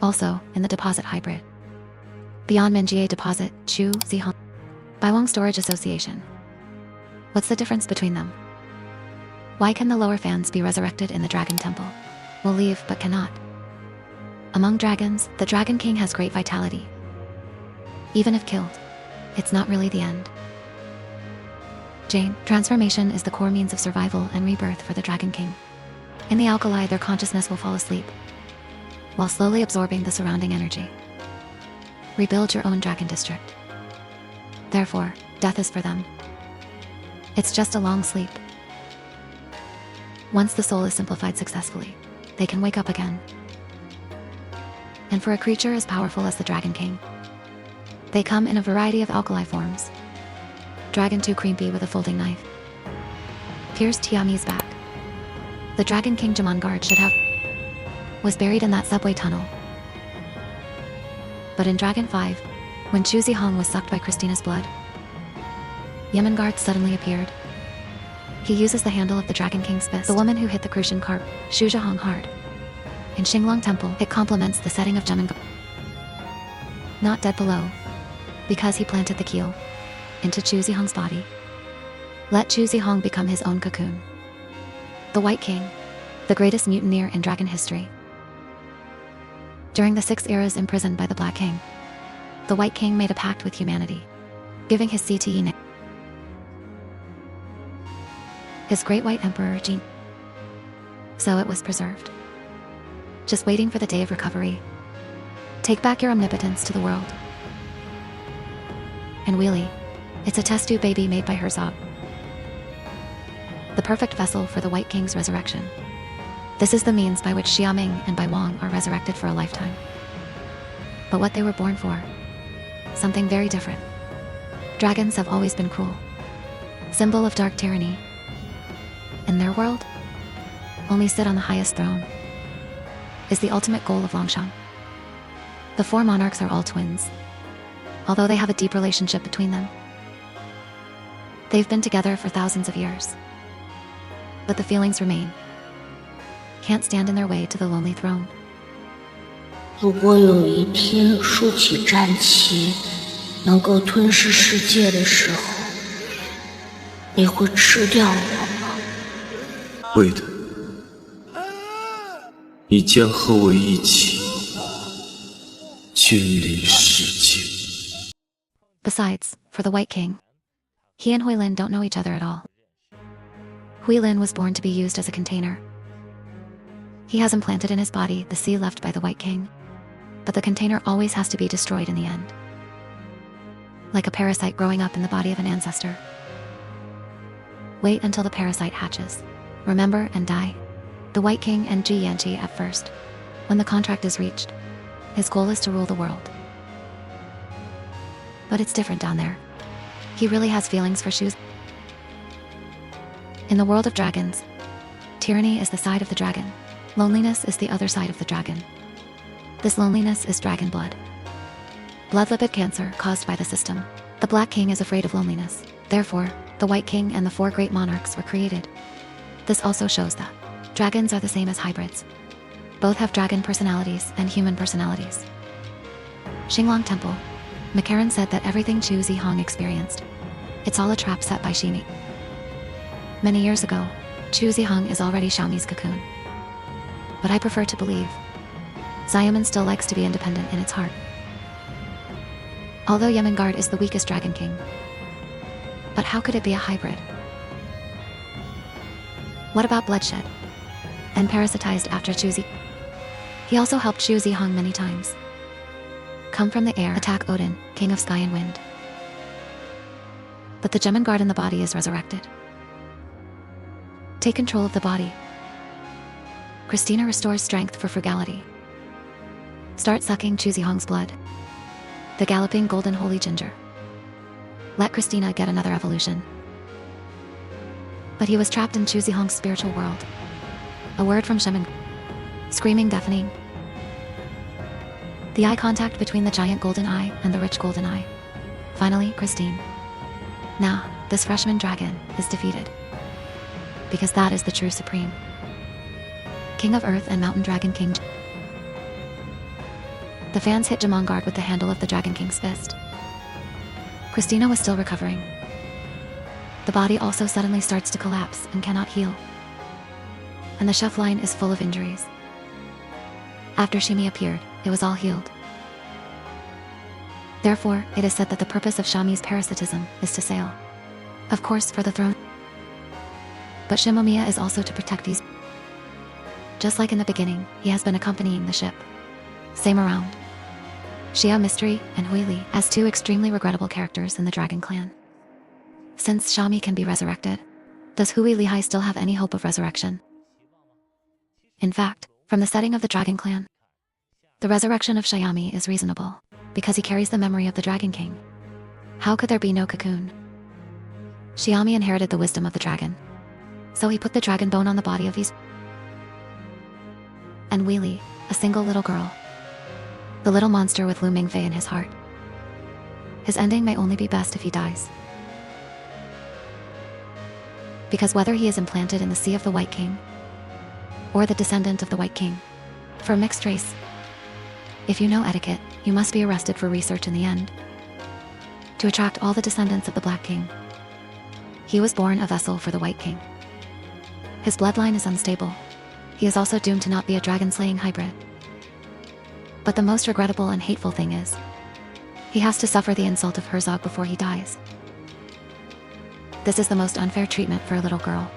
also in the deposit hybrid. Beyond Minjie Deposit, Chu Zihang. Baiwang Storage Association. What's the difference between them? Why can the lower fans be resurrected in the Dragon Temple? Will leave but cannot. Among dragons, the Dragon King has great vitality. Even if killed, it's not really the end. Jane, transformation is the core means of survival and rebirth for the Dragon King. In the alkali, their consciousness will fall asleep, while slowly absorbing the surrounding energy. Rebuild your own dragon district. Therefore, death is for them. It's just a long sleep. Once the soul is simplified successfully, they can wake up again. And for a creature as powerful as the Dragon King, they come in a variety of alkali forms. Dragon 2 Cream with a folding knife. Pierced Xia Mi's back. The Dragon King Jamangard should have was buried in that subway tunnel. But in Dragon 5, when Chu Zihang was sucked by Christina's blood, Yemengard suddenly appeared. He uses the handle of the Dragon King's fist, the woman who hit the Crucian carp, Xu Zihang hard. In Xinglong Temple, it complements the setting of Yemengard. Not dead below, because he planted the keel into Chu Zihang's body. Let Chu Zihang become his own cocoon. The White King, the greatest mutineer in dragon history. During the 6 eras imprisoned by the Black King, the White King made a pact with humanity, giving his CTE name. His Great White Emperor Jin. So it was preserved, just waiting for the day of recovery. Take back your omnipotence to the world. And Wheelie, it's a test tube baby made by Herzog. The perfect vessel for the White King's resurrection. This is the means by which Xia Mi and Bai Wang are resurrected for a lifetime. But what they were born for, something very different. Dragons have always been cruel, symbol of dark tyranny. In their world, only sit on the highest throne is the ultimate goal of Longshang. The 4 monarchs are all twins, although they have a deep relationship between them. They've been together for thousands of years, but the feelings remain. Can't stand in their way to the lonely throne. 如果有一天竖起战旗，能够吞噬世界的时候，你会吃掉我吗？会的，你将和我一起君临世界。 Besides, for the White King, he and Huilin don't know each other at all. Huilin was born to be used as a container. He has implanted in his body the sea left by the White King, but the container always has to be destroyed in the end. Like a parasite growing up in the body of an ancestor. Wait until the parasite hatches. Remember and die. The White King and Ji Yanqi at first. When the contract is reached, his goal is to rule the world. But it's different down there. He really has feelings for Shu. In the world of dragons, tyranny is the side of the dragon. Loneliness is the other side of the dragon. This loneliness is dragon blood. Blood lipid cancer caused by the system. The Black King is afraid of loneliness. Therefore, the White King and the 4 great monarchs were created. This also shows that dragons are the same as hybrids. Both have dragon personalities and human personalities. Xinglong Temple. Makaran said that everything Chu Zihang experienced, it's all a trap set by Xia Mi. Many years ago, Chu Zihang is already Xia Mi's cocoon. But I prefer to believe Xiamen still likes to be independent in its heart. Although Yemengard is the weakest Dragon King. But how could it be a hybrid? What about bloodshed? And parasitized after Chu Zi? He also helped Chu Zihang many times. Come from the air, attack Odin, king of sky and wind. But the Jemengard in the body is resurrected. Take control of the body. Christina restores strength for frugality. Start sucking Chu Zihang's blood. The galloping golden holy ginger. Let Christina get another evolution. But he was trapped in Chu Zihang's spiritual world. A word from Shemin. Screaming, deafening. The eye contact between the giant golden eye and the rich golden eye. Finally, Christine. Now, this freshman dragon is defeated. Because that is the true supreme. King of Earth and Mountain Dragon King. The fans hit Jemangard with the handle of the Dragon King's fist. Christina was still recovering. The body also suddenly starts to collapse and cannot heal. And the chef line is full of injuries. After Xia Mi appeared, it was all healed. Therefore, it is said that the purpose of Xia Mi's parasitism is to sail. Of course, for the throne. But Shimomia is also to protect these. Just like in the beginning, he has been accompanying the ship. Same around. Xia Mystery and Hui Li as two extremely regrettable characters in the Dragon Clan. Since Xia Mi can be resurrected, does Hui Lihai still have any hope of resurrection? In fact, from the setting of the Dragon Clan, the resurrection of Xia Mi is reasonable, because he carries the memory of the Dragon King. How could there be no cocoon? Xia Mi inherited the wisdom of the dragon, so he put the dragon bone on the body of his and Hui Li, a single little girl, the little monster with Lu Mingfei in his heart. His ending may only be best if he dies. Because whether he is implanted in the Sea of the White King, or the descendant of the White King, for mixed race, if you know etiquette, you must be arrested for research in the end. To attract all the descendants of the Black King, he was born a vessel for the White King. His bloodline is unstable. He is also doomed to not be a dragon-slaying hybrid. But the most regrettable and hateful thing is, he has to suffer the insult of Herzog before he dies. This is the most unfair treatment for a little girl.